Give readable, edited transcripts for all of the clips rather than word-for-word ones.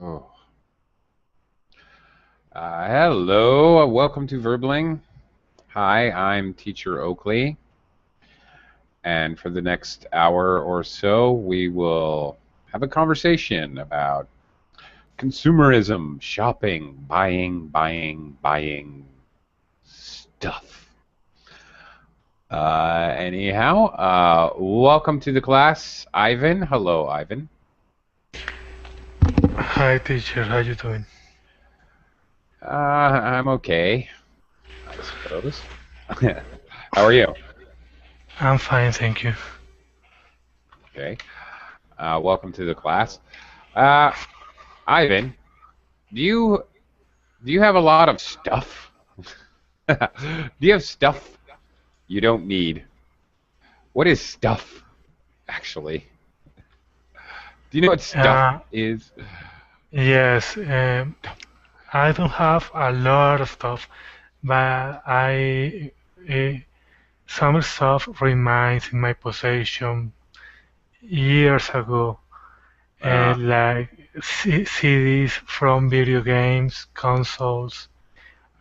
Oh. Hello, welcome to Verbling. Hi, I'm Teacher Oakley, and for the next hour or so, we will have a conversation about consumerism, shopping, buying stuff. Welcome to the class, Ivan. Hello, Ivan. Hi teacher, how you doing? I'm okay, I suppose. How are you? I'm fine, thank you. Okay. Welcome to the class. Uh, Ivan, do you do you have a lot of stuff? Do you have stuff you don't need? What is stuff, actually? Do you know what stuff Uh, is? yes, I don't have a lot of stuff, but uh, some stuff remains in my possession years ago, Uh, like CDs from video games, consoles,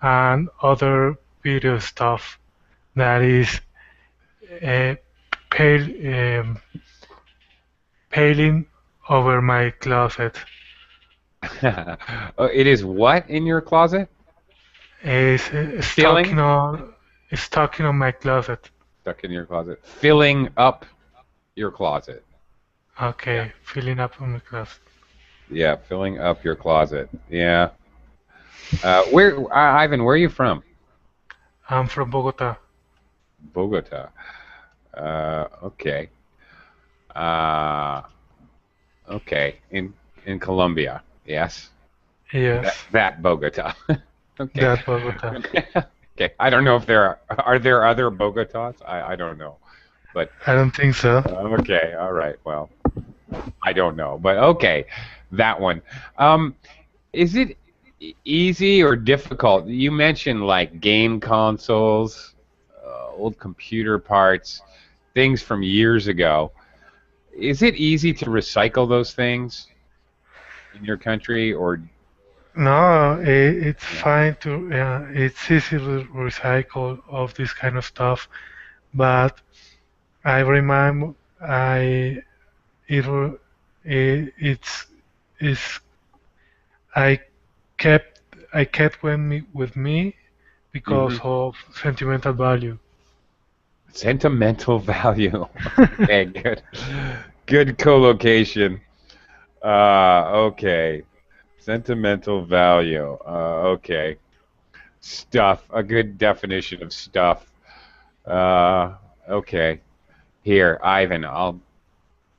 and other video stuff that is uh, pale, paling over my closet. oh, it is what in your closet? Is Filling? stuck on my closet. Stuck in your closet. Filling up your closet. Yeah. Okay, filling up on my closet. Yeah, filling up your closet. Yeah. Ivan, where are you from? I'm from Bogota. Bogota. Okay. Uh, okay. In Colombia. Yes. That Yes, that Bogota. Okay. that Bogota. Okay. I don't know if are there other Bogotas? I don't know. But I don't think so. okay. All right. Well, I don't know. But okay. That one. Um, is it easy or difficult? You mentioned like game consoles, old computer parts, things from years ago. Is it easy to recycle those things in your country or No, it's yeah? fine to. It's easy to recycle of this kind of stuff, but I remember I it wa- it's is I kept I kept with me because Hmm. of sentimental value. Sentimental value. Okay, good. Good co-location. Okay. Sentimental value. Okay. Stuff. A good definition of stuff. Okay. Here, Ivan,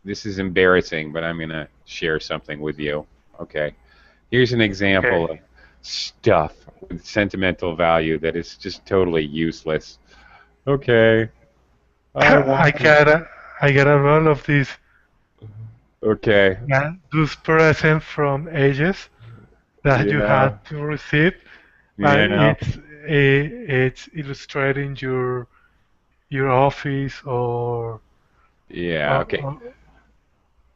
this is embarrassing, but I'm gonna share something with you. Okay. Here's an example Okay. of stuff with sentimental value that is just totally useless. Okay. I I want. got a, I got a roll of these Okay. those presents from ages that you had Yeah. to receive, but Yeah. it's illustrating your office Yeah. or Okay. or,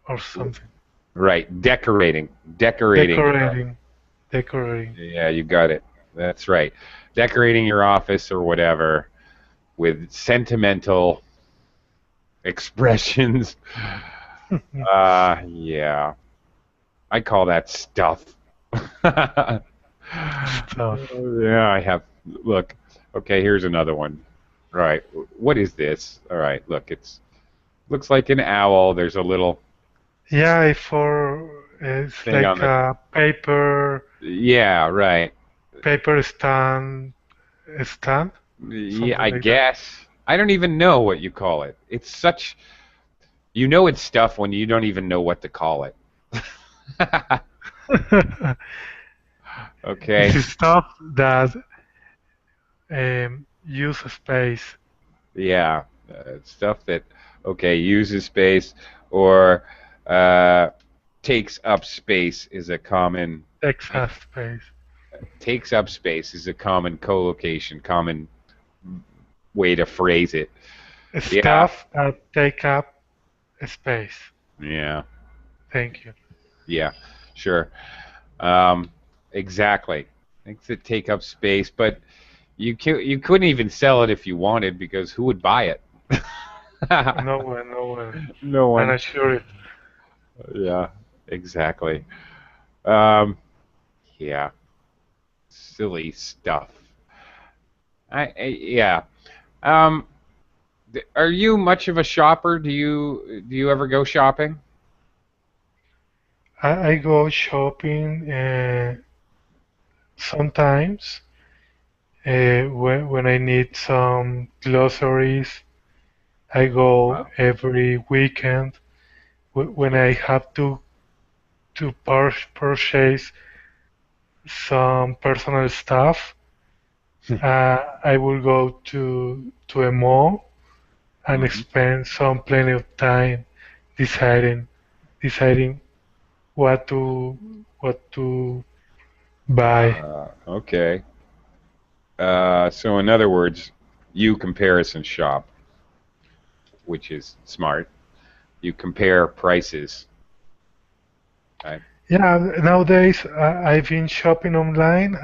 or something. Right. Decorating your office. Decorating, decorating. Yeah, you got it. That's right. Decorating your office or whatever with sentimental expressions. Yeah. I call that stuff. Stuff. Yeah, I have. Look, okay, here's another one. All right, what is this? All right, look, it's looks like an owl. There's a little Yeah, for it's thing like on the. a Yeah, right. paper stand, Yeah, something I like that. guess. I don't even know what you call it. It's such. You know it's stuff when you don't even know what to call it. This Okay. is stuff that use space. Yeah, stuff that okay uses space or uh, takes up space is a common Excess space. takes up space is a common collocation, common way to phrase it. Yeah, Stuff that take up space. yeah, Thank you. yeah, sure. Um, exactly. Things that take up space, but you couldn't even sell it if you wanted because who would buy it? No one, no one. No And one. I sure it. Yeah, exactly. Um, yeah, silly stuff. Yeah. Um, are you much of a shopper? Do you ever go shopping? I go shopping sometimes when I need some groceries. I go Wow. every weekend when I have to purchase some personal stuff. I will go to a mall and Hmm. spend some plenty of time deciding what to buy. Okay. So in other words, you comparison shop, which is smart. You compare prices. Right? Yeah, nowadays I've been shopping online.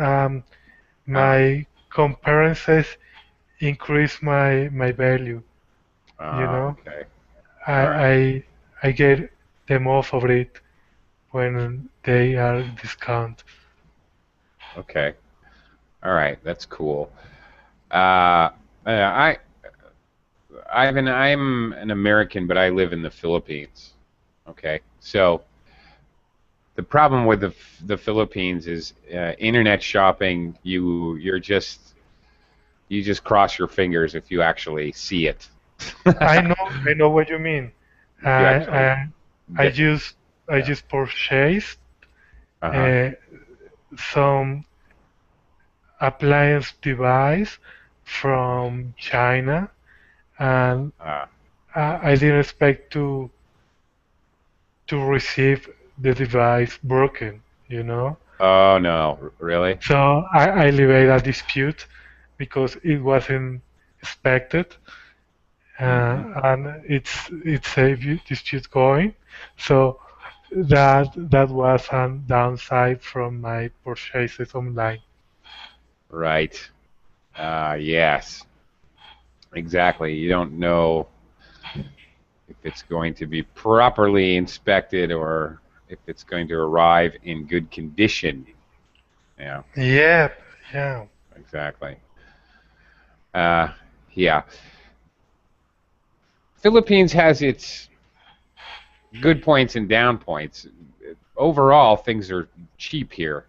Ah, My comparisons increase my value. You know, okay. I All right. I I get the most of it when they are discount. Okay. All right. That's cool. Uh, I'm an American, but I live in the Philippines. Okay. So the problem with the Philippines is internet shopping. You just cross your fingers if you actually see it. I know what you mean. If you I actually I I get, just I yeah. just purchased Uh-huh. uh, some appliance device from China, and Uh, I didn't expect to receive the device broken. You know, oh no, really? so I elevated a dispute because it wasn't expected, Hmm. and it's a dispute going. So that was a downside from my purchases online. Right. Yes, exactly. You don't know if it's going to be properly inspected or if it's going to arrive in good condition. Yeah, Yep, yeah. exactly. Uh, yeah. Philippines has its good points and down points. Overall, things are cheap here.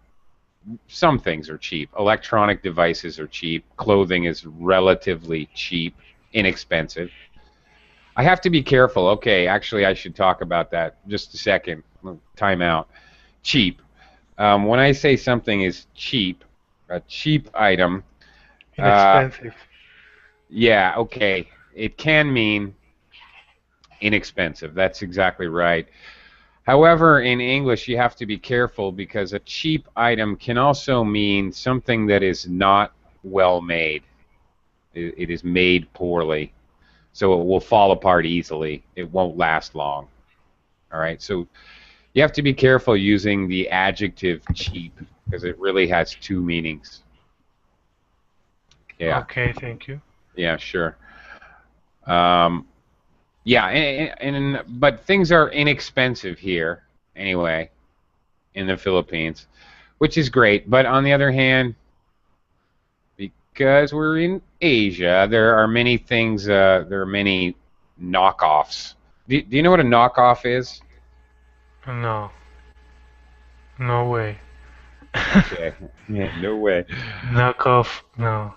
Some things are cheap. Electronic devices are cheap. Clothing is relatively cheap, inexpensive. I have to be careful. Okay, actually, I should talk about that just a second. Time out. Cheap. When I say something is cheap, a cheap item, uh, Inexpensive. yeah, okay, it can mean inexpensive. That's exactly right. However, in English, you have to be careful because a cheap item can also mean something that is not well made. It is made poorly, so it will fall apart easily. It won't last long. All right, so you have to be careful using the adjective cheap because it really has two meanings. Yeah, Okay, thank you. yeah, sure. Um, yeah, but things are inexpensive here anyway in the Philippines, which is great. But on the other hand, because we're in Asia, there are many things. There are many knockoffs. Do you know what a knockoff is? No, no way. Okay, yeah, no way. Knockoff, no.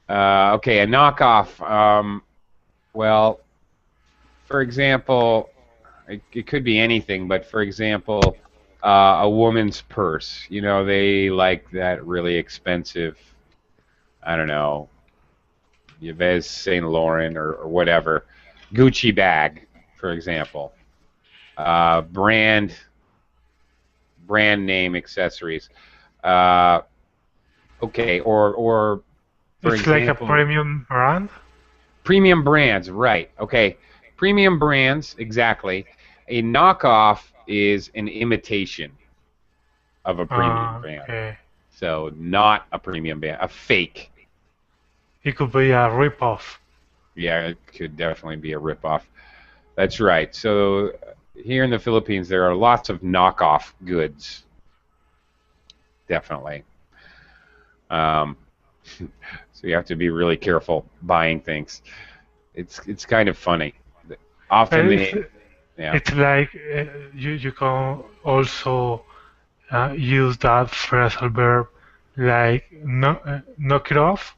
Okay, a knockoff. Well, for example, it could be anything, but for example, a woman's purse. They like that really expensive, I don't know, Yves Saint Laurent or whatever, Gucci bag, for example. Brand name accessories. Uh, okay, or for It's like a example, premium brand. premium brands, right? Okay, premium brands, exactly. A knockoff is an imitation. of a premium band. Okay. So not a premium band, a fake. It could be a ripoff. Yeah, it could definitely be a ripoff. That's right. So here in the Philippines, there are lots of knockoff goods. Definitely. Um, so you have to be really careful buying things. It's kind of funny. Often It's, they, yeah. it's like you can also use that phrasal verb like knock it off,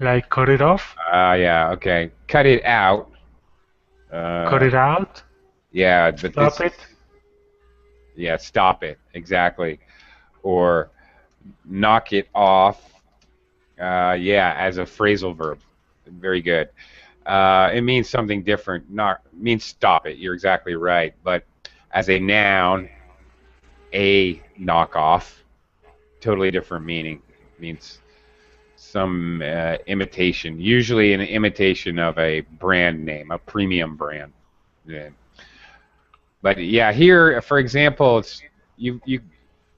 like cut it off, Yeah, okay. Cut it out. cut Uh, it out, yeah, but stop this it. is, yeah, stop it. Exactly. Or knock it off. Yeah, as a phrasal verb. Very good. It means something different. Not means stop it. You're exactly right. But as a noun, a knockoff, totally different meaning. It means some imitation, usually an imitation of a brand name, a premium brand. Yeah. But yeah, here, for example, it's you.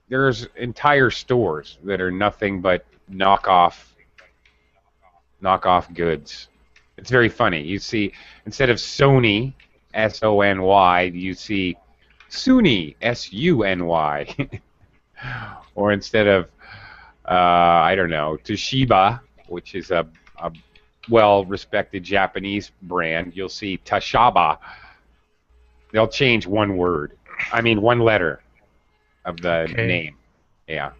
There's entire stores that are nothing but knockoff goods. It's very funny. You see, instead of Sony, Sony, you see Suni, Suny, or instead of I don't know, Toshiba, which is a well-respected Japanese brand, you'll see Tashaba. They'll change one word. I mean, one letter of the Okay. name. Yeah,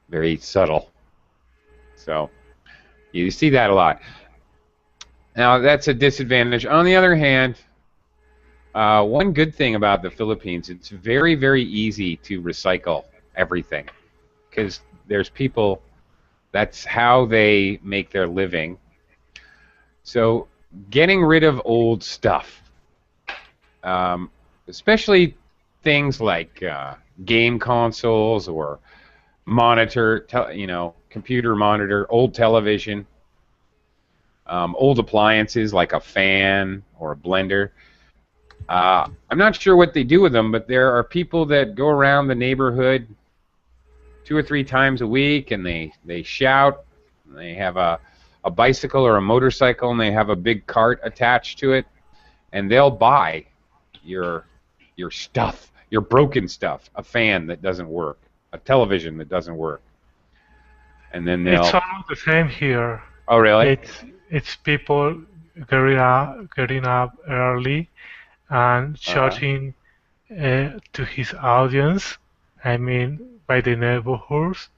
very subtle. So you see that a lot. Now that's a disadvantage. On the other hand, one good thing about the Philippines, it's very, very easy to recycle everything because there's people, that's how they make their living. So getting rid of old stuff, especially things like game consoles or computer monitor, old television, old appliances like a fan or a blender. I'm not sure what they do with them, but there are people that go around the neighborhood 2 or 3 times a week and they shout. They have a bicycle or a motorcycle and they have a big cart attached to it, and they'll buy your stuff, your broken stuff, a fan that doesn't work, a television that doesn't work, and then It's they'll. almost the same here. Oh, really? It's people getting up early and Uh-huh. shouting to his audience, I mean by the neighborhoods,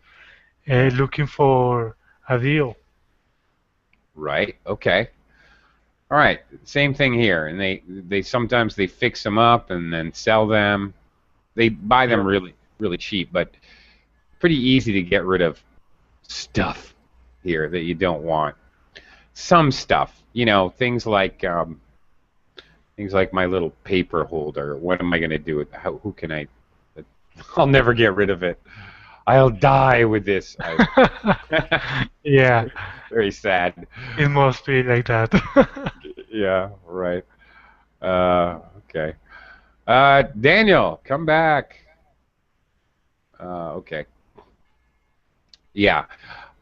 Yeah. looking for a deal. Right. Okay. All right. Same thing here, and they sometimes they fix them up and then sell them. They buy them Yeah. really really cheap, but pretty easy to get rid of stuff here that you don't want. Some stuff, things like my little paper holder. What am I going to do with? Who can I? I'll never get rid of it. I'll die with this. Yeah, Very sad. it must be like that. Yeah, right. Okay. Daniel, come back. Okay. Yeah.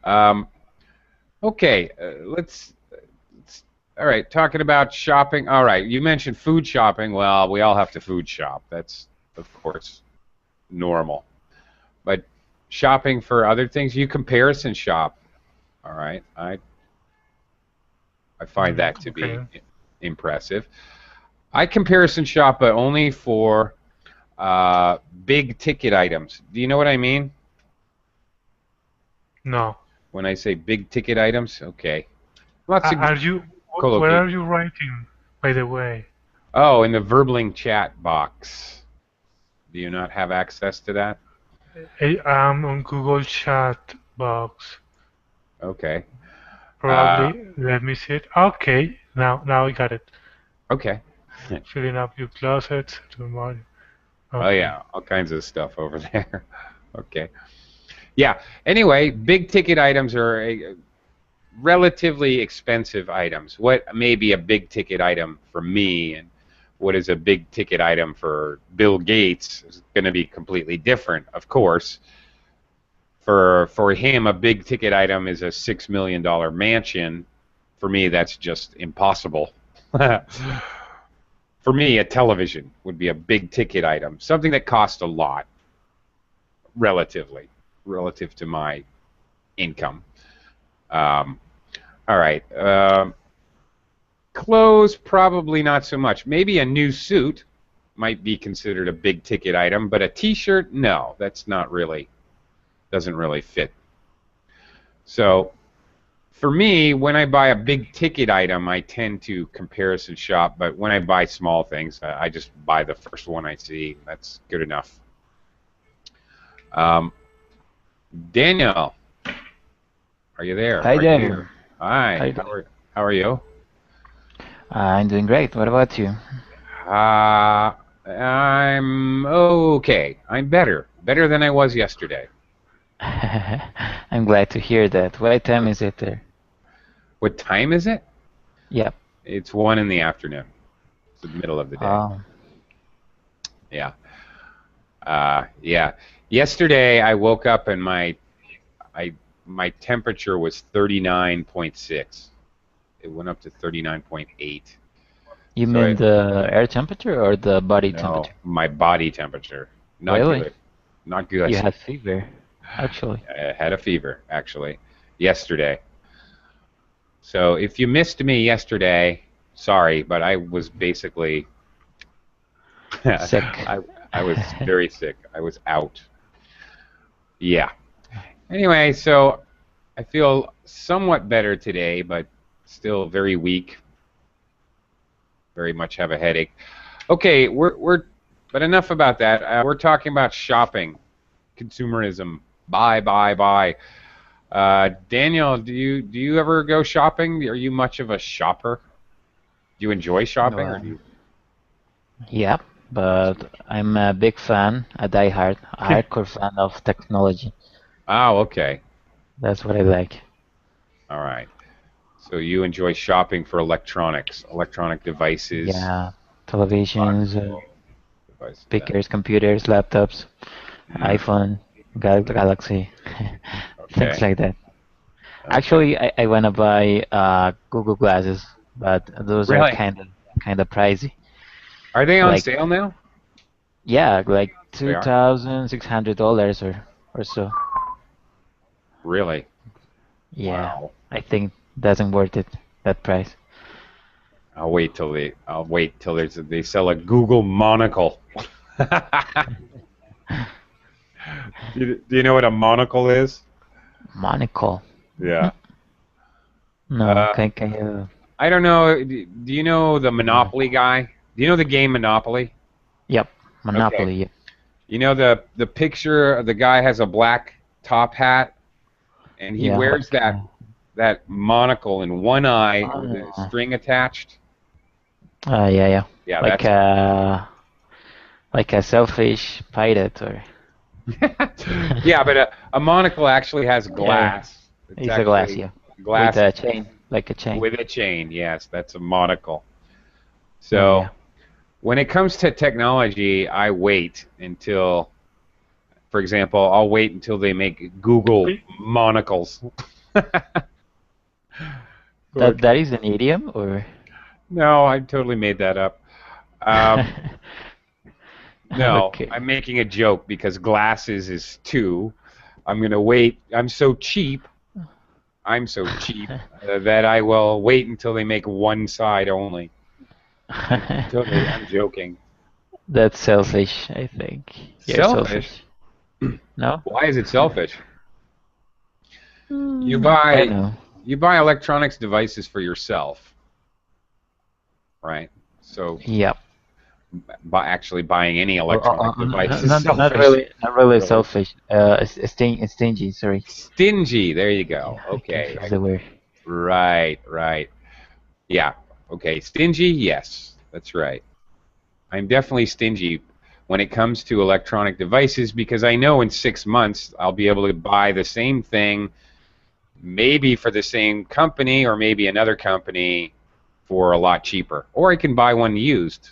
Um, okay. All right. Talking about shopping. All right. You mentioned food shopping. Well, we all have to food shop. That's, of course, normal. But shopping for other things, you comparison shop. All right. I find that to be Okay. impressive. I comparison shop, but only for big ticket items. Do you know what I mean No. when I say big ticket items? Okay. Lots of Are you? Where are collocation. you writing, by the way? Oh, in the Verbling chat box. Do you not have access to that? I'm on Google Chat box. Okay. Uh, Probably. Let me see it. Okay. Now I got it. okay. Filling up your closets tomorrow. Oh Okay. yeah, all kinds of stuff over there. Okay. Yeah. Anyway, big ticket items are relatively expensive items. What may be a big ticket item for me and what is a big ticket item for Bill Gates is going to be completely different, of course. For him, a big ticket item is a $6 million mansion. For me, that's just impossible. For me, a television would be a big ticket item, something that costs a lot, relative to my income. All right. Clothes, probably not so much. Maybe a new suit might be considered a big ticket item, but a T-shirt, no, that's not really, doesn't really fit. So for me, when I buy a big ticket item, I tend to comparison shop, but when I buy small things, I just buy the first one I see. That's good enough. Daniel, are you there? Hi, Are you Daniel. here? Hi. Hi, How are you? I'm doing great. What about you? I'm okay. I'm better than I was yesterday. I'm glad to hear that. What time is it there? What time is it? Yep. It's 1 in the afternoon. It's the middle of the day. Oh, Yeah. Yeah. Yesterday I woke up and my temperature was 39.6. It went up to 39.8. you So mean the air temperature or the body no, temperature? my body temperature. Not Really? good. Not good. You had fever, actually. I had a fever actually yesterday. So if you missed me yesterday, sorry, but I was basically Sick. I was very sick. I was out. Yeah. Anyway, so I feel somewhat better today, but still very weak. Very much have a headache. Okay, but enough about that. We're talking about shopping, consumerism. Buy. Daniel, do you ever go shopping? Are you much of a shopper? Do you enjoy No, shopping, or do you? yep, but I'm a big fan, a hardcore fan of technology. Oh, okay. That's what I like. All right. So you enjoy shopping for electronics, electronic devices, Yeah, televisions, devices. speakers, computers, laptops, Mm, iPhone, Galaxy, things okay. like that. Okay. Actually, I wanna buy Google glasses, but those are Really? kind of pricey. Are they on Like, sale now? yeah, like They are? $2,600 or so. Really? Yeah, Wow. I think doesn't worth it, that price. I'll wait till they sell a Google monocle. Do you know what a monocle is? Monocle. Yeah. No, Uh, can you? I don't know. Do you know the Monopoly guy? Do you know the game Monopoly? Yep, Okay. Monopoly. Yep. You know the picture of the guy has a black top hat and he Yeah, wears that monocle in one eye with a uh, string attached. yeah. Yeah, Like that's a selfish pirate or yeah, but a monocle actually has yeah, glass. It's it's a glass, actually yeah, with glass a chain, like a chain. with a chain. Yes, that's a monocle. Yeah, So yeah. when it comes to technology, I wait until, for example, I'll wait until they make Google monocles. Or- That is an idiom or no, I totally made that up. Um, no, okay. I'm making a joke because glasses is two. I'm gonna wait. I'm so cheap that I will wait until they make one side only. I'm joking. That's selfish, I think. You're Selfish? selfish. No? Why is it selfish? You I don't buy know. you buy electronics devices for yourself, right? So Yep. by actually buying any Or, electronic device is not selfish. really, not really Really. selfish. Stingy. Sorry. Stingy. There you go. Yeah, I Okay. confused the word. Right. Yeah. Okay. Stingy. Yes, that's right. I'm definitely stingy when it comes to electronic devices because I know in 6 months I'll be able to buy the same thing, maybe for the same company or maybe another company for a lot cheaper. Or I can buy one used.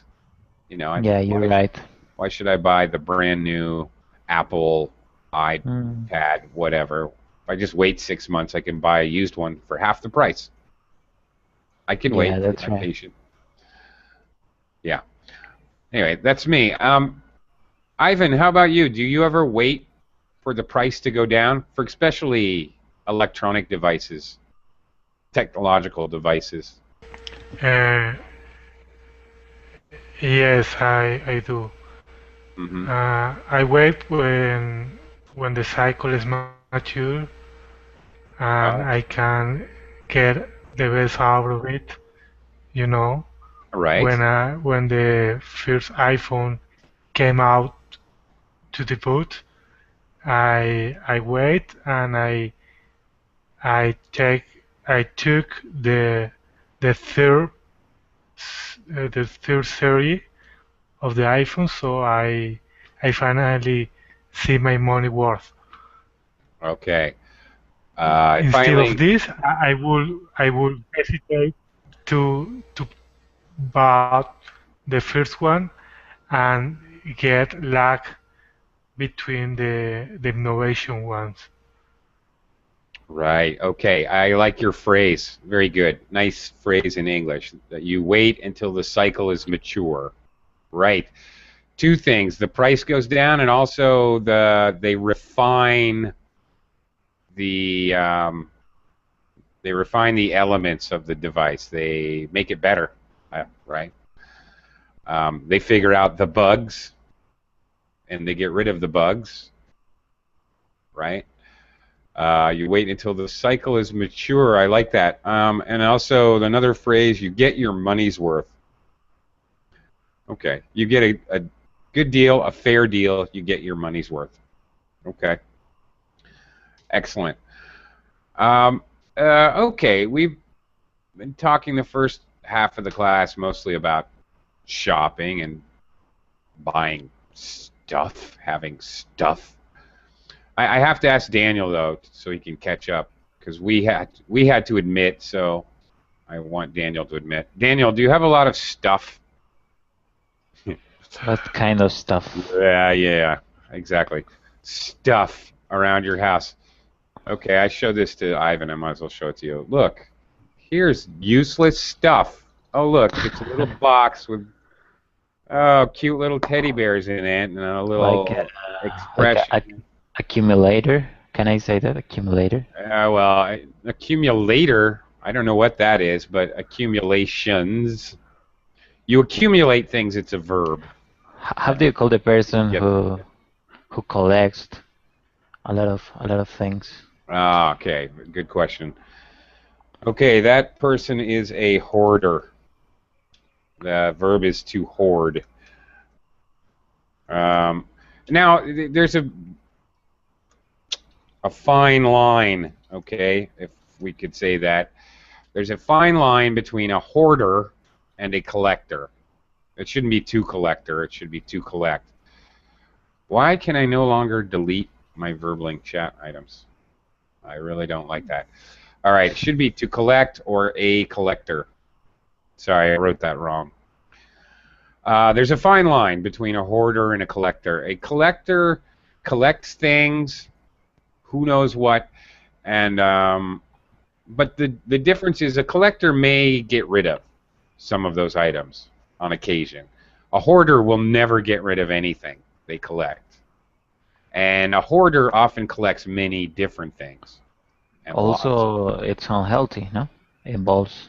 You know, Yeah, you're right. why should I buy the brand new Apple Mm. iPad, whatever? If I just wait 6 months, I can buy a used one for half the price. I can Yeah, wait. that's I'm right. patient. Yeah. Anyway, that's me. Ivan, how about you? Do you ever wait for the price to go down for especially electronic devices, technological devices? Uh, yes, I do. Hmm. I wait when the cycle is mature and I Oh, can get the best out of it. You know, right. when the first iPhone came out to the boot, I wait and I take I took the third the third series of the iPhone, so I finally see my money worth. Okay. Instead of Finally, this, I will hesitate to buy the first one and get lag between the innovation ones. right. Okay. I like your phrase. Very good. Nice phrase in English. That you wait until the cycle is mature. Right. Two things. The price goes down, and also they refine the elements of the device. They make it better. Right. They figure out the bugs, and they get rid of the bugs. Right. You wait until the cycle is mature. I like that. And also another phrase, you get your money's worth. Okay. You get a good deal, a fair deal, you get your money's worth. Okay. Excellent. Um, okay. We've been talking the first half of the class mostly about shopping and buying stuff, having stuff. I have to ask Daniel, though, so he can catch up, because we had to admit, so I want Daniel to admit. Daniel, do you have a lot of stuff? What kind of stuff? Yeah, exactly. Stuff around your house. Okay, I showed this to Ivan. I might as well show it to you. Look, here's useless stuff. Oh, look, it's a little box with cute little teddy bears in it and a Like little like a expression. accumulator? Can I say that? Accumulator? Well, accumulator. I don't know what that is, but accumulations. You accumulate things. It's a verb. How do you call the person Yes. who collects a lot of things? Okay. Good question. Okay, that person is a hoarder. The verb is to hoard. Um, now, there's a fine line, okay, if we could say that. There's a fine line between a hoarder and a collector. It shouldn't be to collector, it should be to collect. Why can I no longer delete my VerbLink chat items? I really don't like that. All right, it should be to collect or a collector. Sorry, I wrote that wrong. There's a fine line between a hoarder and a collector. A collector collects things, who knows what, and but the difference is a collector may get rid of some of those items on occasion. A hoarder will never get rid of anything they collect, and a hoarder often collects many different things and lots. Also, it's unhealthy, no? Involves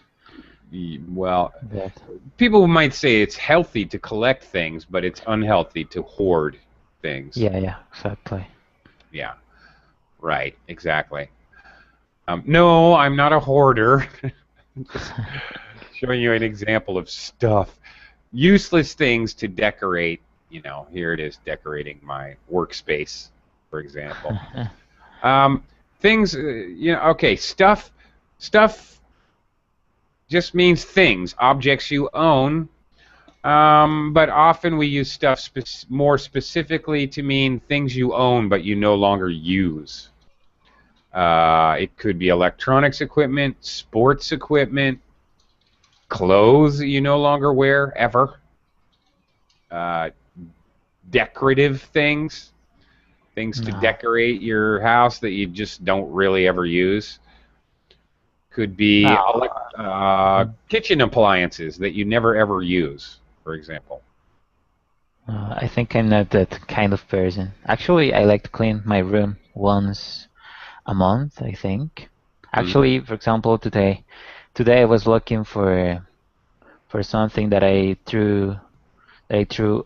Well, that. people might say it's healthy to collect things, but it's unhealthy to hoard things. Yeah, exactly. Yeah, right, exactly. No, I'm not a hoarder. Just showing you an example of stuff. Useless things to decorate. You know, here it is decorating my workspace, for example. Things, okay, stuff just means things, objects you own. But often we use stuff more specifically to mean things you own but you no longer use. It could be electronics equipment, sports equipment, clothes that you no longer wear ever. uh, decorative things to No. decorate your house that you just don't really ever use. Could be No. kitchen appliances that you never ever use, for example. I think I'm not that kind of person. Actually, I like to clean my room once a month, I think. Mhm. Actually, for example, today I was looking for something that I threw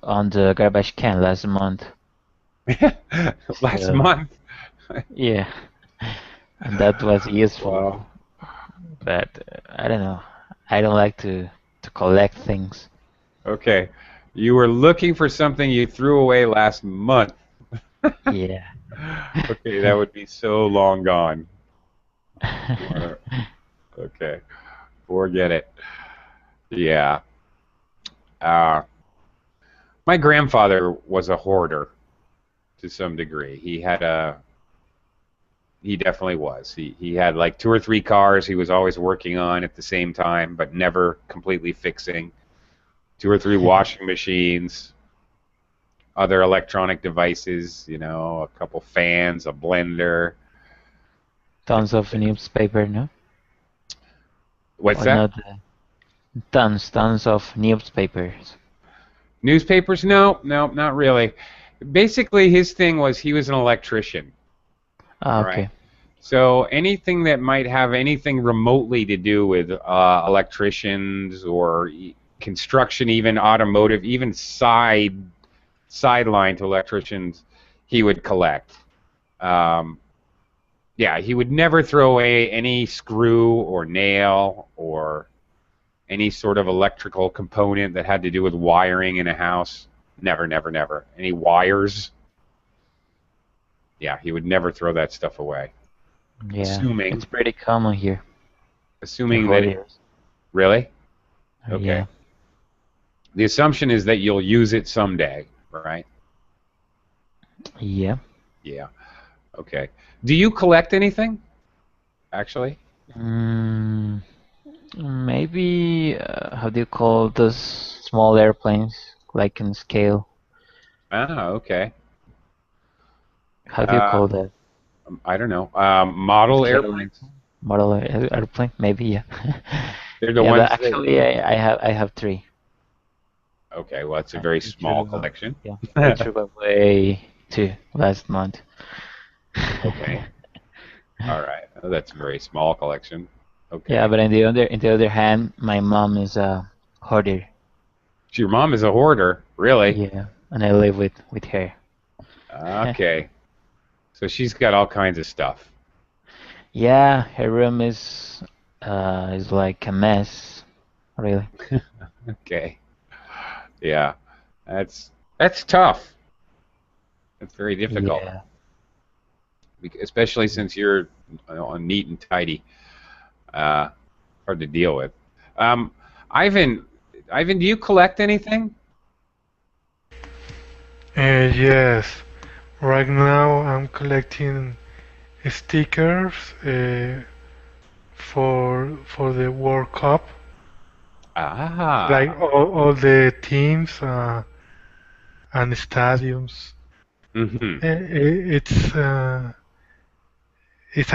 on the garbage can last month. Last So month. yeah, and that was useful. Wow. But I don't know. I don't like to collect things. Okay. You were looking for something you threw away last month. Yeah. Okay, that would be so long gone. Uh, Okay, forget it. Yeah. Uh, my grandfather was a hoarder to some degree. He definitely was. He had like two or three cars he was always working on at the same time, but never completely fixing. Two or three washing machines, other electronic devices, a couple fans, a blender. Tons of newspaper, no? What's Or that? not? Tons of newspapers. Newspapers? No, no, not really. Basically, his thing was he was an electrician. Ah, All right. okay. So anything that might have anything remotely to do with electricians or construction, even automotive, even sideline to electricians, he would collect. Um, yeah, he would never throw away any screw or nail or any sort of electrical component that had to do with wiring in a house. Never, never, never. Any wires? Yeah, he would never throw that stuff away. Yeah, Assuming, it's pretty common here. The assuming that holidays. really? Okay. Yeah. The assumption is that you'll use it someday, right? Yeah. Yeah. Okay. Do you collect anything, actually? Mm, maybe how do you call those small airplanes, like in scale? Ah, okay. How do you Uh, call that? I don't know. Model Scale airplanes? model airplane? Maybe, yeah. They're the Yeah, but ones that. actually I have three. Okay, well, it's a I, very I small threw collection. yeah, I threw away two last month. Okay. All right. Oh, that's a very small collection. Yeah, Okay. but on the other hand, my mom is a hoarder. So your mom is a hoarder, really? Yeah, and I live with her. Okay. So she's got all kinds of stuff. Yeah, her room is like a mess, really. Okay. Yeah. That's tough. That's very difficult, Yeah. especially since you're neat and tidy. Uh, hard to deal with. Um, Ivan, Ivan, do you collect anything? Yes, right now I'm collecting stickers for the World Cup, like Ah. all the teams and stadiums. Mm-hmm. It's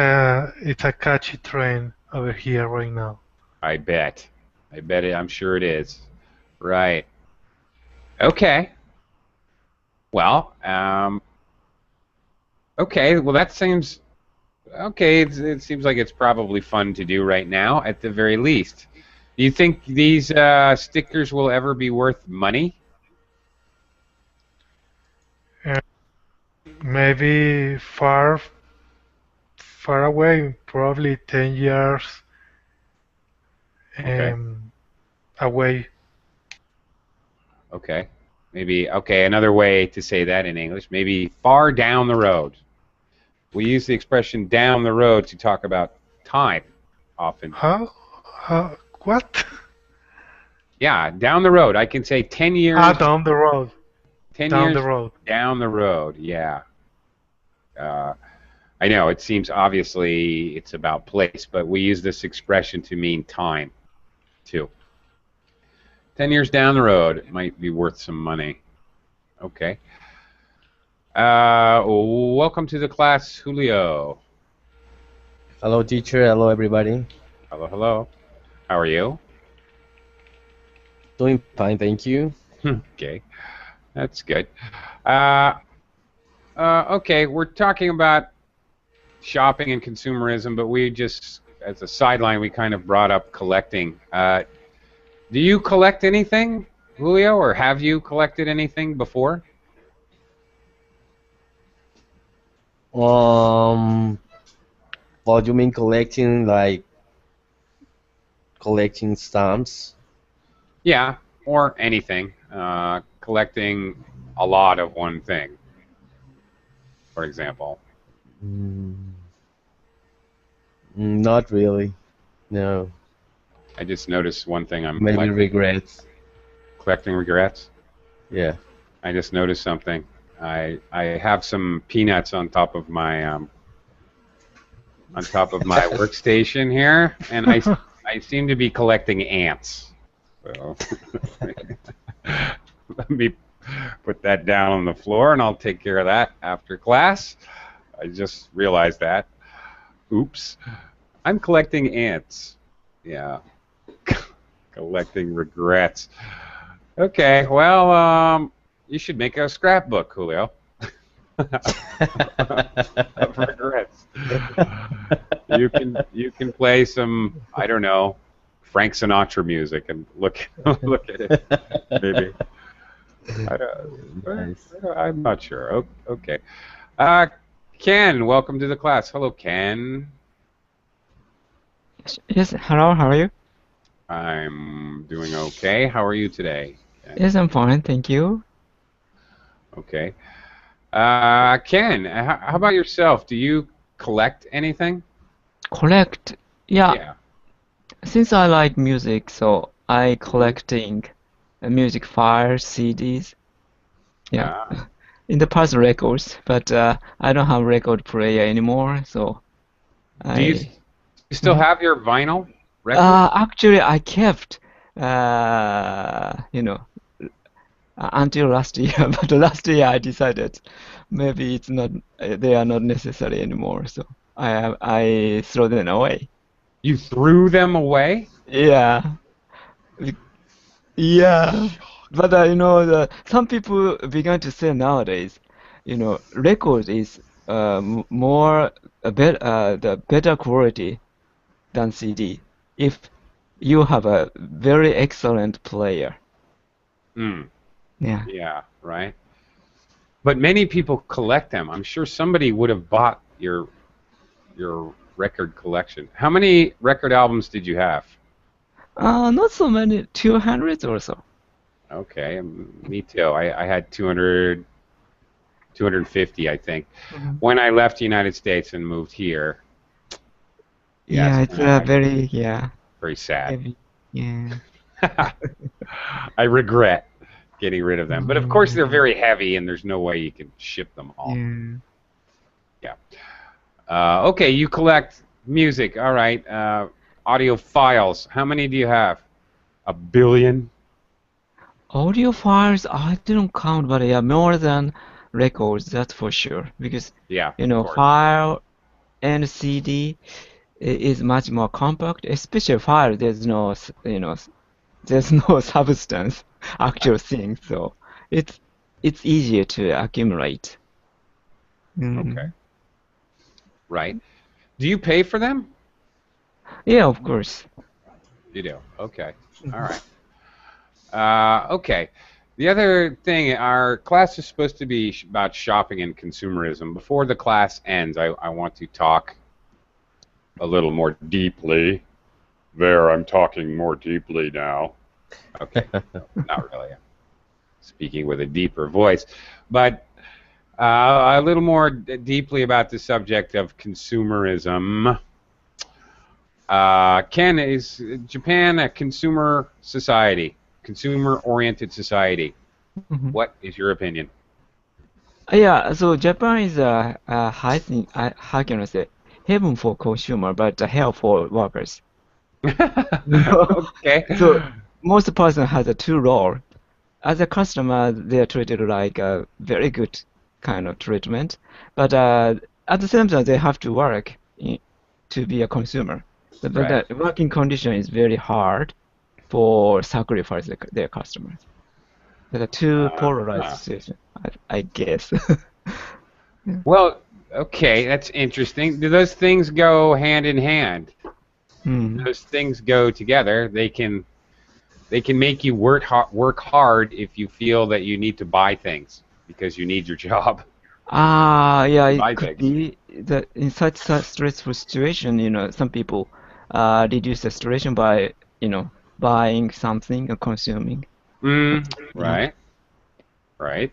a catchy trend over here right now. I bet. I bet it. I'm sure it is. Right. Okay. Well, okay. Well, that seems okay. It seems like it's probably fun to do right now, at the very least. Do you think these stickers will ever be worth money? Uh, Maybe far away, probably 10 years Okay. um, away. Okay. Maybe, okay, another way to say that in English, maybe far down the road. We use the expression down the road to talk about time often. How? What? Yeah, down the road. I can say 10 Ah, years, down the road. 10 Down the years road. down the road. Yeah. Uh, I know it seems obviously it's about place, but we use this expression to mean time too. 10 years down the road, it might be worth some money. Okay. Welcome to the class, Julio. Hello, teacher. Hello, everybody. Hello, hello. How are you? Doing fine, thank you. Okay, that's good. Okay, we're talking about shopping and consumerism, but we just, as a sideline, we kind of brought up collecting. Do you collect anything, Julio, or have you collected anything before? What you mean collecting, like collecting stamps? Yeah, or anything. Collecting a lot of one thing, for example. Mm, not really. No. I just noticed one thing I'm Maybe regrets. collecting regrets. Yeah. I just noticed something. I have some peanuts on top of my workstation here, and I seem to be collecting ants. So let me put that down on the floor, and I'll take care of that after class. I just realized that. Oops. I'm collecting ants. Yeah. Collecting regrets. Okay, well, you should make a scrapbook, Julio. Of regrets. You can play some, I don't know, Frank Sinatra music and look look at it. Maybe. Nice. I'm not sure. Okay. Ken, welcome to the class. Hello, Ken. Yes, hello, how are you? I'm doing okay. How are you today, Ken? Yes, I'm fine, thank you. Okay. Ken, how about yourself? Do you collect anything? Collect, yeah, Yeah. since I like music, so I collecting music files, CDs, yeah, in the past records, but I don't have record player anymore, so Do you I, still have your vinyl record? actually I kept, you know, until last year, but last year I decided maybe it's not, they are not necessary anymore, so I throw them away. You threw them away? Yeah, yeah. But some people began to say nowadays, record is more the better quality than CD if you have a very excellent player. Hmm. Yeah. Yeah, right. But many people collect them. I'm sure somebody would have bought your record collection. How many record albums did you have? Not so many, 200 or so. Okay, me too. I had 200, 250, I think. Mhm. When I left the United States and moved here, Yeah, yes, it's very, yeah, very sad. heavy. Yeah. I regret getting rid of them. But of course, they're Mm, very heavy, and there's no way you can ship them all. yeah. Yeah. Okay, you collect music. All right. Audio files. How many do you have? 1 billion? Audio files, I didn't count, but yeah, more than records, that's for sure. Because, Yeah, of course. file and CD is much more compact, especially file, there's no substance, actual thing, so it's easier to accumulate. Okay. Mm. Right. Do you pay for them? Yeah, of course. You do. Okay. All right. Okay. The other thing, our class is supposed to be about shopping and consumerism. Before the class ends, I want to talk a little more deeply. There, I'm talking more deeply now. Okay. Not really. I'm speaking with a deeper voice. But a little more deeply about the subject of consumerism. Ken, is Japan a consumer society, consumer-oriented society? Mhm. What is your opinion? Yeah, so Japan is how can I say, heaven for consumer, but hell for workers. You know? Okay. So most person has a two role. as a customer, they are treated like a very good kind of treatment, but at the same time, they have to work to be a consumer. But Right. the working condition is very hard for sacrifice their customers. There are two polarized Huh. situations, I guess. Yeah. Well, okay, that's interesting. Do those things go hand in hand? Hmm. Those things go together. They can make you work hard if you feel that you need to buy things because you need your job Yeah, to it buy could things. be that in such stressful situation, some people reduce the situation by, buying something or consuming. Yeah. Right, right.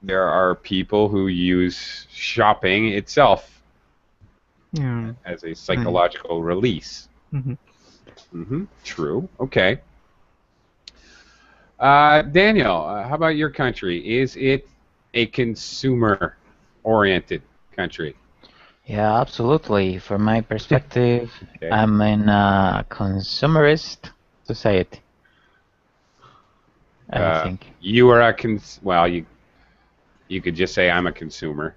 There are people who use shopping itself Yeah. as a Right. psychological release. Mhm. True. Okay. Daniel, how about your country? Is it a consumer-oriented country? Yeah, absolutely. From my perspective, Okay. I'm in a consumerist society, I think. You are well, you could just say I'm a consumer.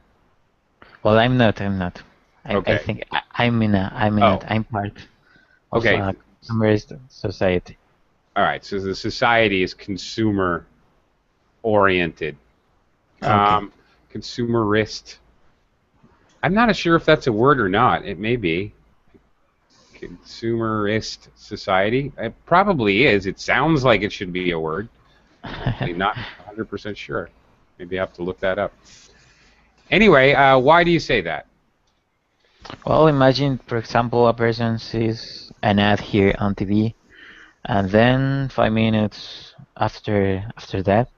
Well, I'm not. I'm not. I Okay. think I'm in a. I'm in a. Oh, I'm part of okay. a consumerist society. All right. So the society is consumer oriented. Okay. Um, consumerist. I'm not sure if that's a word or not. It may be. Consumerist society. It probably is. It sounds like it should be a word. I'm not 100% sure. Maybe I have to look that up. Anyway, why do you say that? Well, imagine, for example, a person sees an ad here on TV, and then 5 minutes after that,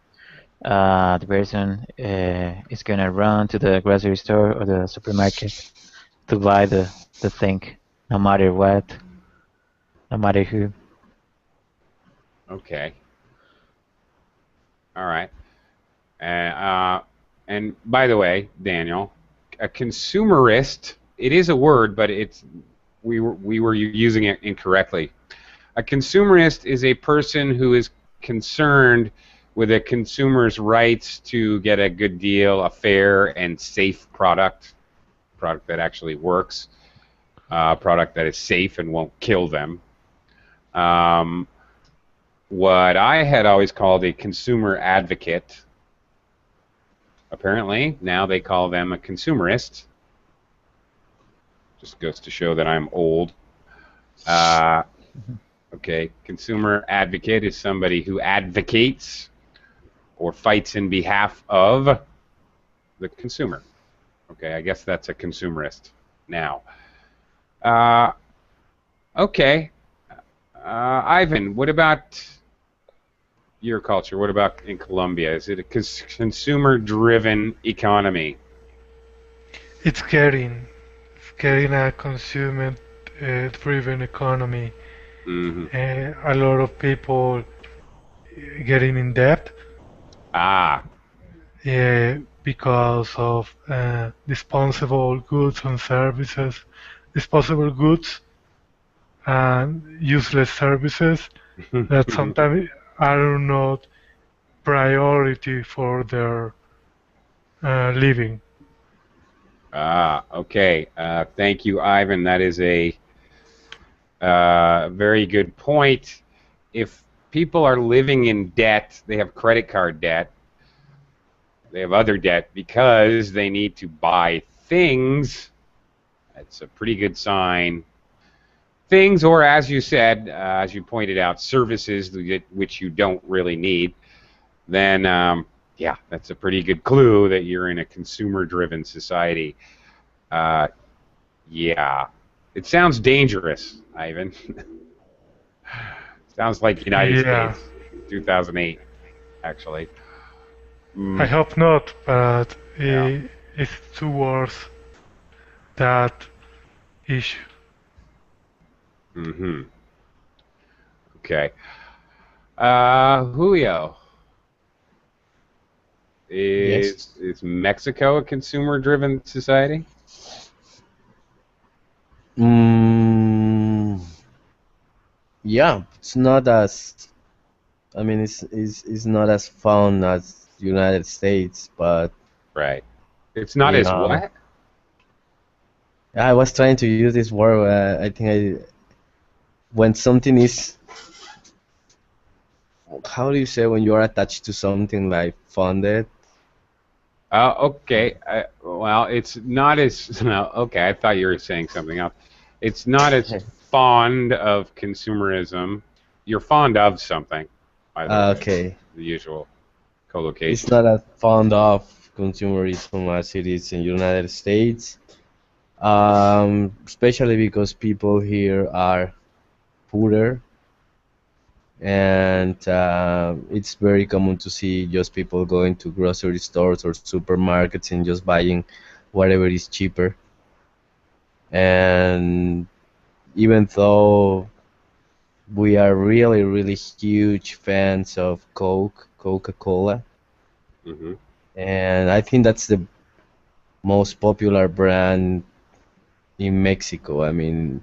the person is gonna run to the grocery store or the supermarket to buy the thing, no matter what, no matter who. Okay. All right. Uh, and by the way, Daniel, a consumerist, it is a word, but we were using it incorrectly. A consumerist is a person who is concerned with a consumer's rights to get a good deal, a fair and safe product that actually works, product that is safe and won't kill them. Um, what I had always called a consumer advocate, apparently now they call them a consumerist. Just goes to show that I'm old. Uh, okay, consumer advocate is somebody who advocates or fights in behalf of the consumer. Okay, I guess that's a consumerist now. Uh, okay, Ivan, what about your culture? What about in Colombia? Is it a consumer-driven economy? It's getting a consumer-driven economy. Hmm. A lot of people getting in debt Ah, because of disposable goods and services, disposable goods and useless services that sometimes are not priority for their living. okay. Thank you, Ivan. That is a very good point. If people are living in debt, they have credit card debt, they have other debt because they need to buy things. That's a pretty good sign. Things, or as you said, as you pointed out, services which you don't really need, then yeah, that's a pretty good clue that you're in a consumer-driven society. Uh, yeah, it sounds dangerous, Ivan. Sounds like United Yeah, States, 2008, actually. I Mm, hope not, but yeah. it's towards that issue. Hmm. Okay. Julio, Yes. is Mexico a consumer-driven society? Mm, yeah, it's not as I mean, it's not as fun as United States, but Right. It's not you as know, what? I was trying to use this word. I think when something is, how do you say when you are attached to something like funded? Okay. Well, it's not as no. Okay, I thought you were saying something else. It's not as fond of consumerism. You're fond of something, by the way. Okay, The usual it's collocation. not as fond of consumerism as it is in United States. Especially because people here are poorer, and it's very common to see just people going to grocery stores or supermarkets and just buying whatever is cheaper. And even though we are really, really huge fans of Coca-Cola, Hmm. and I think that's the most popular brand in Mexico. I mean,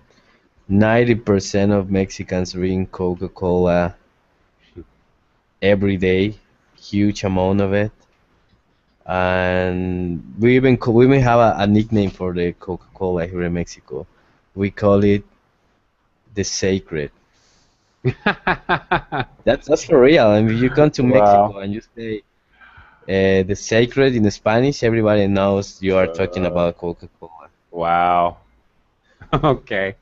90% of Mexicans drink Coca-Cola every day, huge amount of it. And we even have a nickname for the Coca-Cola here in Mexico. We call it the Sacred. That's for real. I mean, if you come to Wow. Mexico and you say the Sacred in Spanish, everybody knows you are talking Uh, about Coca-Cola. wow. Okay.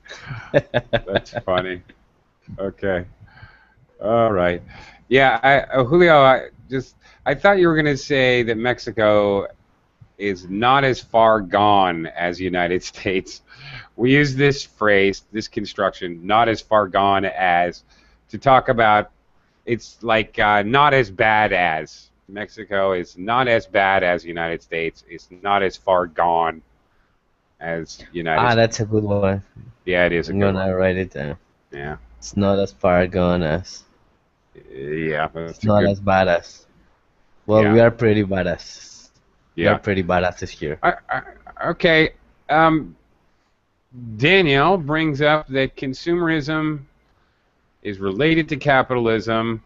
That's funny. Okay. All right. Yeah, Julio, I thought you were going to say that Mexico is not as far gone as the United States. We use this phrase, this construction, not as far gone as, to talk about it's like not as bad as. Mexico is not as bad as the United States. It's not as far gone as United Ah, States. that's a good one. Yeah, it is a I'm good one. gonna write it down. Yeah. It's not as far gone as. Yeah, It's that's a not good. as badass. Well, Yeah. we are pretty badass. We are Yeah. pretty badasses here. Okay. Um, Danielle brings up that consumerism is related to capitalism.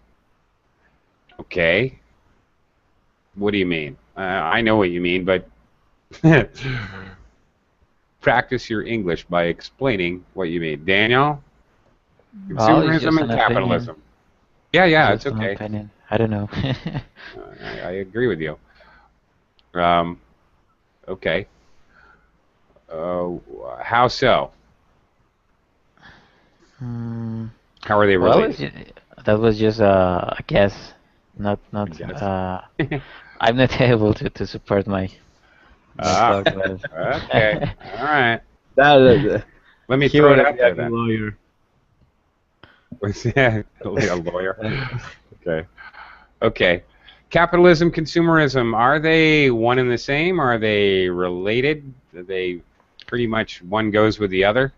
Okay. What do you mean? I know what you mean, but practice your English by explaining what you mean. Danielle, Well, it's consumerism just and an opinion. capitalism. Yeah, yeah, it's Just an okay. opinion. I don't know. I agree with you. Um, okay. Uh, how so? Hmm. How are they Well, related? that was just a guess. I Not. guess. I'm not able to support my Ah, thought, but okay. All right. That, Let me he throw it wanna out be a there good then. lawyer. Yeah, a lawyer. Okay. Okay. Capitalism, consumerism, are they one and the same? Are they related? Are they pretty much one goes with the other?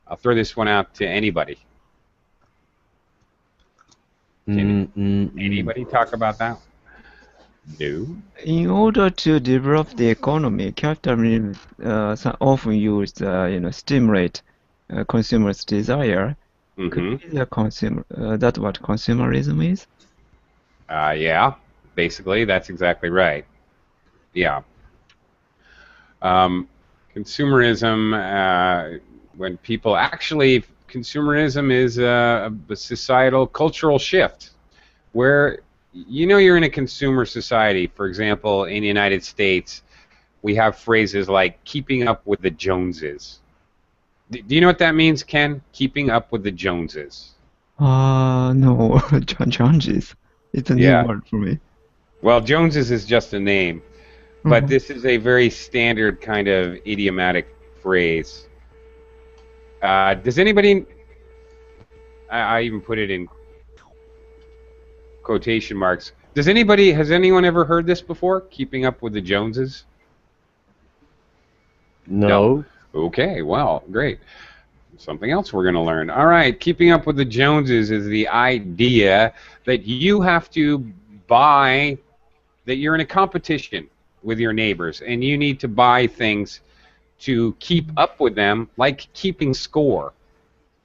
I'll throw this one out to anybody. Can Mm, mm, mm. anybody talk about that? No. In order to develop the economy, capitalism often use stimulate consumers' desire. Could Mm-hmm. be the consumer. That's what consumerism is. Yeah. Basically, that's exactly right. Yeah. Um, consumerism, when people actually, consumerism is a societal cultural shift where you're in a consumer society. For example, in the United States, we have phrases like keeping up with the Joneses. Do you know what that means, Ken? Keeping up with the Joneses. No, challenges. It's a new Yeah. word for me. Well, Joneses is just a name, but Mhm. this is a very standard kind of idiomatic phrase. Does anybody? I even put it in quotation marks. Has anyone ever heard this before? Keeping up with the Joneses? No. No. Okay, well, great. Something else we're going to learn. All right, keeping up with the Joneses is the idea that you have to buy, that you're in a competition with your neighbors and you need to buy things to keep up with them, like keeping score.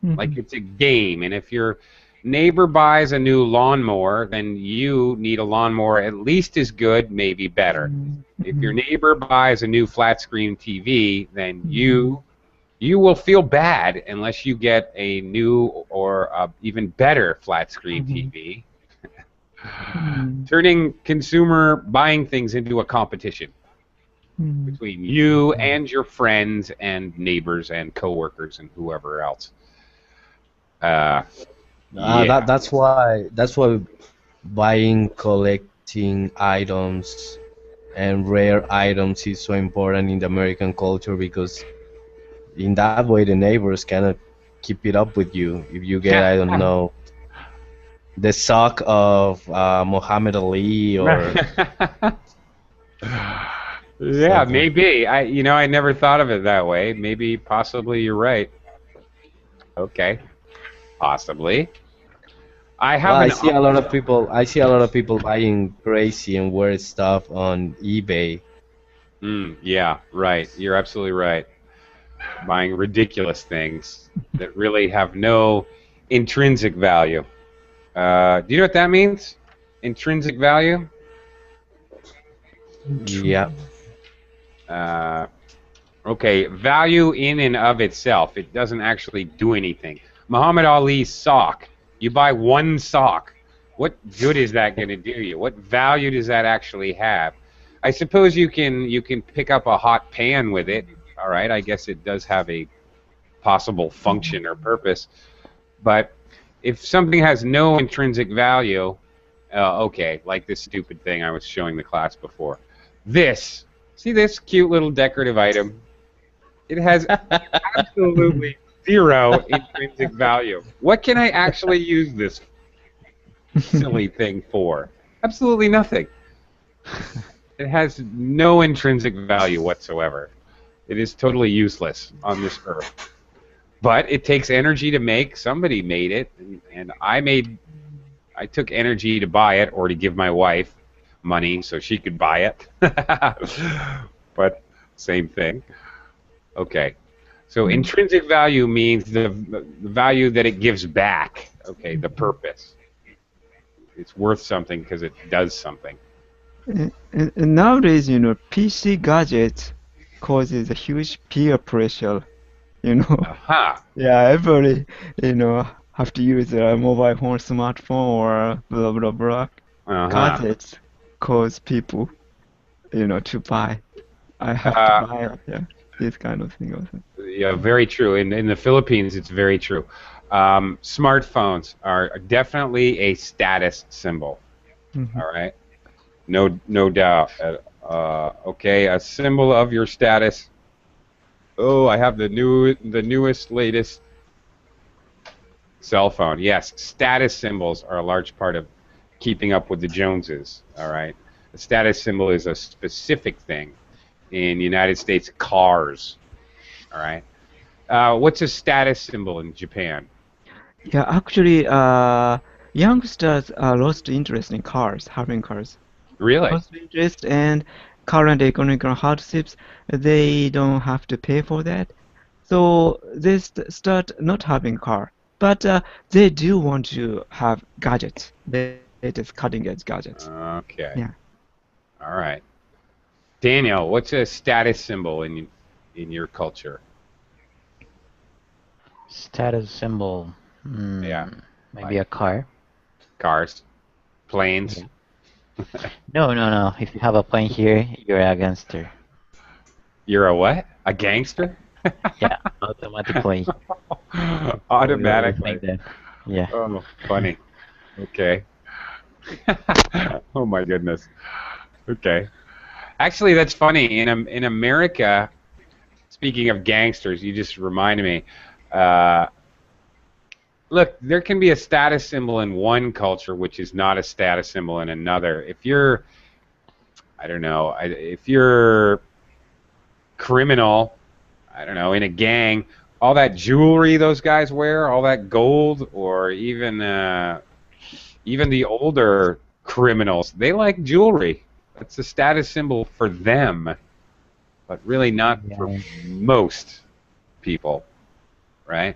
Like Mhm. it's a game, and if you're neighbor buys a new lawnmower, then you need a lawnmower at least as good, maybe better. If your neighbor buys a new flat screen TV, then you will feel bad unless you get a new or even better flat screen TV, turning consumer buying things into a competition between you and your friends and neighbors and coworkers and whoever else. Yeah. That's why buying, collecting items and rare items is so important in the American culture, because in that way the neighbors cannot keep it up with you. If you get, I don't know, the sock of Muhammad Ali or Yeah, something. maybe. I never thought of it that way. Maybe, possibly, you're right. Okay, possibly. I Well, have an. I see a lot of people buying crazy and weird stuff on eBay. Yeah, right. You're absolutely right. Buying ridiculous things that really have no intrinsic value. Do you know what that means? Intrinsic value? Yeah. Uh, okay, value in and of itself. It doesn't actually do anything. Muhammad Ali's sock. You buy one sock. What good is that going to do you? What value does that actually have? I suppose you can pick up a hot pan with it. All right, I guess it does have a possible function or purpose. But if something has no intrinsic value, okay, like this stupid thing I was showing the class before. See this cute little decorative item? It has absolutely zero intrinsic value. What can I actually use this silly thing for? Absolutely nothing. It has no intrinsic value whatsoever. It is totally useless on this earth. But it takes energy to make. Somebody made it, and I took energy to buy it, or to give my wife money so she could buy it. But same thing. Okay. So intrinsic value means the value that it gives back. Okay, the purpose. It's worth something because it does something. And nowadays, PC gadgets causes a huge peer pressure. Aha. Yeah, everybody, have to use a mobile phone, smartphone, or blah blah blah. Uh-huh. Gadgets cause people, to buy. I have Uh, to buy, yeah, this kind of thing also. yeah, very true. In the Philippines, it's very true. Smartphones are definitely a status symbol. All right, no doubt. Okay, a symbol of your status. Oh, I have the newest, latest cell phone. Yes, status symbols are a large part of keeping up with the Joneses. All right, a status symbol is a specific thing. In the United States, cars. All right. What's a status symbol in Japan? Yeah, actually, youngsters lost interest in cars, having cars. Really? Lost interest and current economic hardships, they don't have to pay for that. So they start not having car. But they do want to have gadgets, latest cutting edge gadgets. Okay. Yeah. All right. Daniel, what's a status symbol in your culture? Status symbol. Yeah. Maybe a car. Cars, planes. Yeah. No. If you have a plane here, you're a gangster. You're a what? A gangster? Yeah, automatically. Automatically. Like that. Yeah. Oh, funny. Okay. Oh my goodness. Okay. Actually, that's funny. In America, speaking of gangsters, you just reminded me. Look, there can be a status symbol in one culture which is not a status symbol in another. If you're, I don't know, if you're criminal, I don't know, in a gang, all that jewelry those guys wear, all that gold, or even the older criminals, they like jewelry. That's a status symbol for them, but really not for Yeah. most people, right?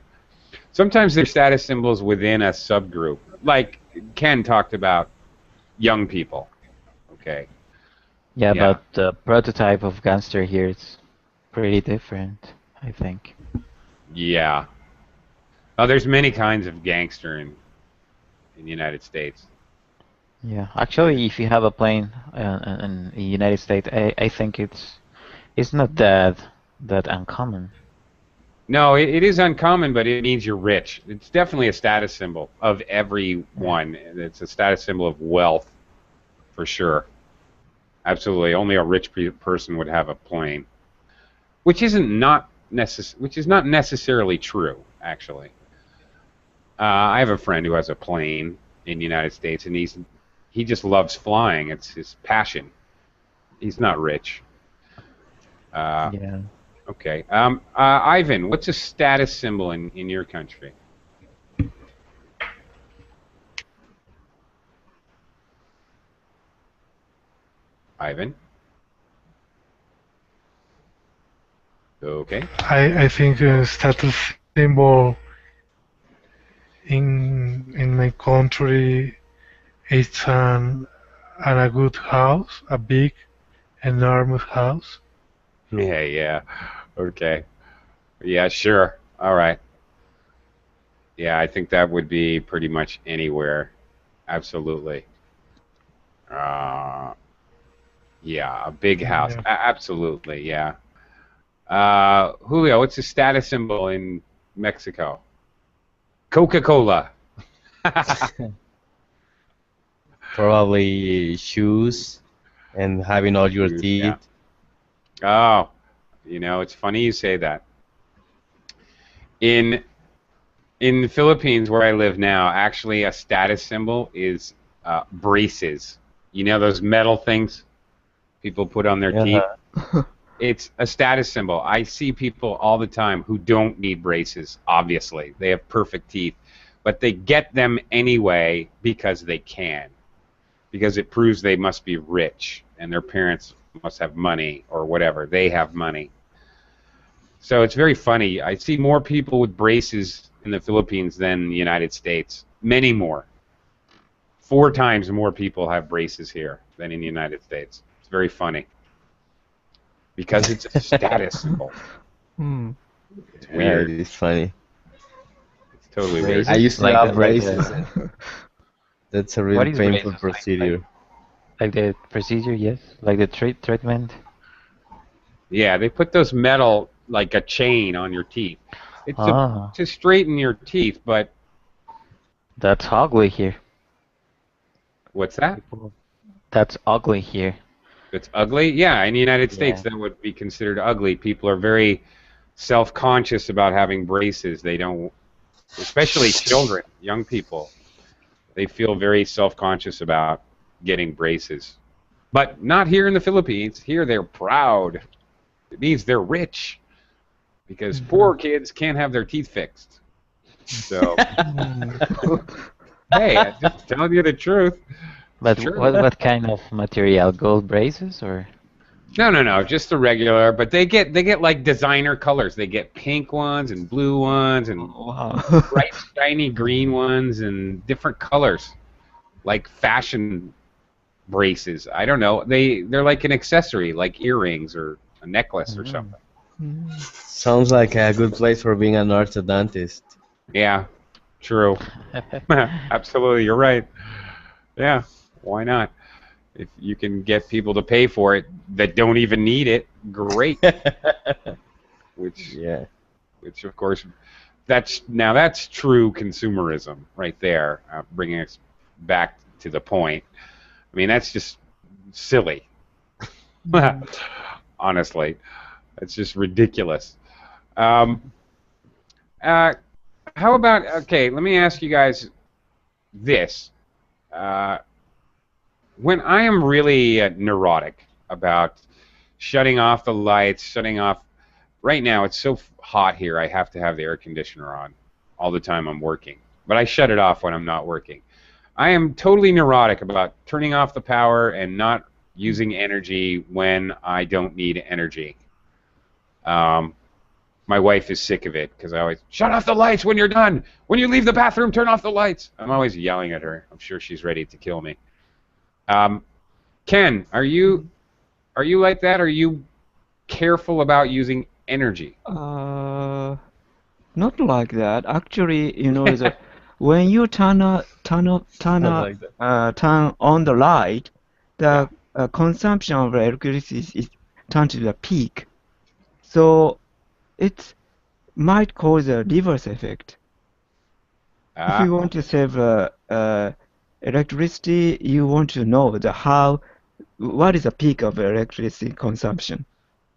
Sometimes they're status symbols within a subgroup. Like Ken talked about young people. Okay. Yeah, Yeah. but the prototype of gangster here is pretty different, I think. Yeah. Oh, there's many kinds of gangster in the United States. Yeah, actually, if you have a plane in the United States, I think it's not that uncommon. No, it is uncommon, but it means you're rich. It's definitely a status symbol of everyone. It's a status symbol of wealth, for sure. Absolutely. Only a rich person would have a plane, which which is not necessarily true, actually. I have a friend who has a plane in the United States, and he just loves flying. It's his passion. He's not rich. Yeah. Okay. Ivan, what's a status symbol in your country? Ivan? Okay. I think a status symbol in my country it's a good house, a big, enormous house. Yeah. Okay. Yeah, sure. All right. Yeah, I think that would be pretty much anywhere. Absolutely. Uh, yeah, a big house. Yeah. Absolutely, yeah. Julio, what's the status symbol in Mexico? Coca-Cola. Probably shoes and having all your Shoes, teeth. yeah. Oh, it's funny you say that. In the Philippines, where I live now, actually a status symbol is braces. You know those metal things people put on their teeth? It's a status symbol. I see people all the time who don't need braces, obviously. They have perfect teeth. But they get them anyway because they can. Because it proves they must be rich and their parents must have money or whatever. They have money. So it's very funny. I see more people with braces in the Philippines than in the United States. Many more. 4 times more people have braces here than in the United States. It's very funny. Because it's a status symbol. Hmm. It's Yeah, weird. it is funny. It's totally weird. Braces? I used to Like have the- braces. That's a What really is painful braces? procedure. Like the procedure, yes. Like the treatment. Yeah, they put those metal, like a chain on your teeth. It's Ah, to straighten your teeth, but that's ugly here. what's that? That's ugly here. It's ugly? Yeah, in the United States, Yeah. that would be considered ugly. People are very self-conscious about having braces. They don't, especially children, young people, they feel very self-conscious about getting braces. But not here in the Philippines. Here they're proud. It means they're rich because poor kids can't have their teeth fixed. So, hey, I'm just telling you the truth. But Sure. what kind of material? Gold braces or? No, just the regular. But they get like designer colors. They get pink ones and blue ones and Wow. bright shiny green ones and different colors, like fashion braces. I don't know. They're like an accessory, like earrings or a necklace or something. Sounds like a good place for being an orthodontist. Yeah, true. Absolutely, you're right. Yeah, why not? If you can get people to pay for it that don't even need it, great. Which Yeah. of course, that's true consumerism right there, bringing us back to the point. I mean, that's just silly. Honestly, it's just ridiculous. Um, how about, okay, let me ask you guys this. When I am really neurotic about shutting off the lights, right now it's so hot here, I have to have the air conditioner on all the time I'm working. But I shut it off when I'm not working. I am totally neurotic about turning off the power and not using energy when I don't need energy. My wife is sick of it because I always shut off the lights when you're done. When you leave the bathroom, turn off the lights. I'm always yelling at her. I'm sure she's ready to kill me. Ken, are you like that? Are you careful about using energy? Not like that. Actually, when you turn Not like that. on the light, the consumption of electricity is turned to the peak. So it might cause a reverse effect. If you want to save electricity, you want to know what is the peak of electricity consumption.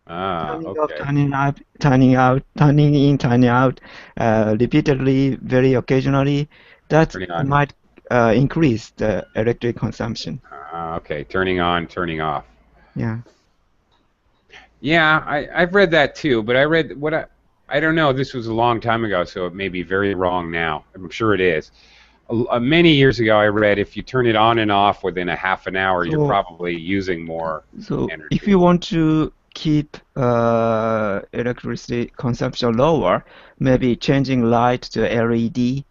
Turning off, Okay. turning up, turning out, turning in, turning out, repeatedly, very occasionally, that Turning on. might increase the electric consumption. Okay. Turning on, turning off. Yeah. Yeah, I've read that too, but I read I don't know. This was a long time ago, so it may be very wrong now. I'm sure it is. Many years ago, I read if you turn it on and off within a half an hour, you're So, probably using more so if energy. you want to keep electricity consumption lower, maybe changing light to LED.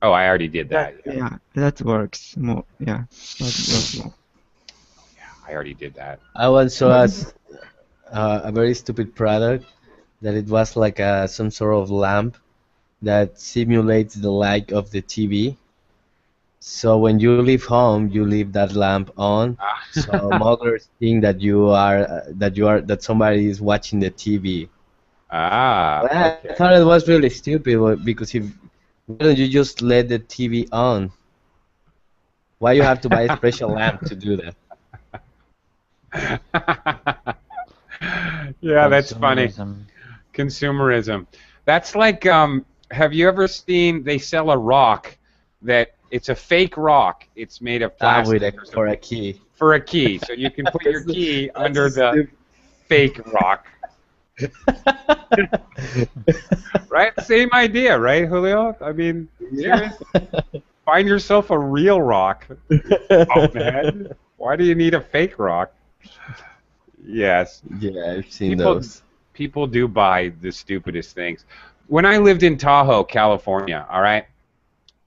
Oh, I already did that. Yeah, that works more. Yeah, that works more. I already did that. I once saw a very stupid product that it was like some sort of lamp that simulates the light of the TV. So when you leave home, you leave that lamp on, so mothers think that that somebody is watching the TV. But I Okay. thought it was really stupid because why don't you just let the TV on? Why you have to buy a special lamp to do that? Yeah, that's funny. Consumerism. Consumerism. That's like, have you ever seen, they sell a rock that it's a fake rock. It's made of With plastic or for something a key. for a key. So you can put your key under the Stupid. fake rock. Right? Same idea, right, Julio? I mean, Yeah. find yourself a real rock. Oh, man. Why do you need a fake rock? Yes. Yeah, I've seen People, those. people do buy the stupidest things. When I lived in Tahoe, California, all right,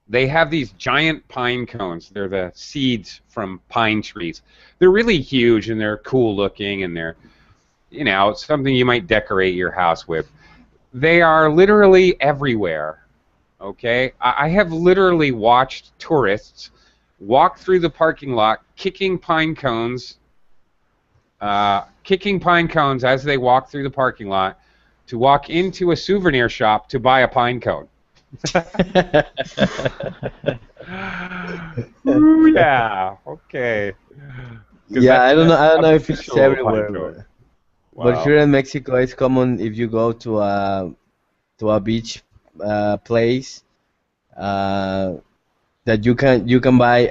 they have these giant pine cones. They're the seeds from pine trees. They're really huge and they're cool looking and they're, something you might decorate your house with. They are literally everywhere. Okay? I have literally watched tourists walk through the parking lot kicking pine cones as they walk through the parking lot to walk into a souvenir shop to buy a pine cone. Ooh, yeah. Okay. 'Cause Yeah, I don't know. I don't that's know if it's official pine everywhere, cone. but Wow. here in Mexico, it's common if you go to a beach place uh, that you can buy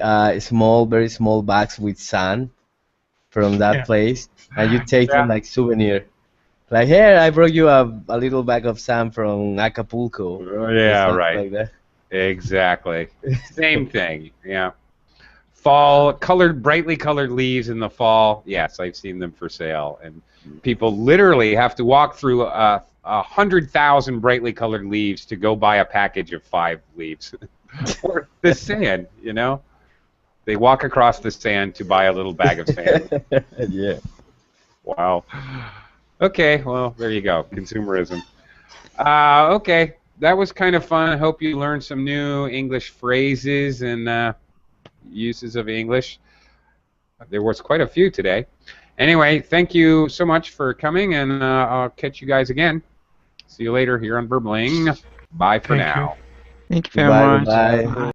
very small bags with sand from that Yeah. place, and you take them Yeah. like souvenir. Like, here, I brought you a little bag of sand from Acapulco, and Yeah, stuff right. like that. Exactly. Same thing. Yeah. Brightly colored leaves in the fall. Yes, I've seen them for sale. And people literally have to walk through 100,000 brightly colored leaves to go buy a package of 5 leaves. Or the sand, They walk across the sand to buy a little bag of sand. Yeah. Wow. Okay, well, there you go. Consumerism. Okay, that was kind of fun. I hope you learned some new English phrases and uses of English. There was quite a few today. Anyway, thank you so much for coming, and I'll catch you guys again. See you later here on Burbling. Bye for Thank you. now. Thank you very Goodbye, much. goodbye. Bye.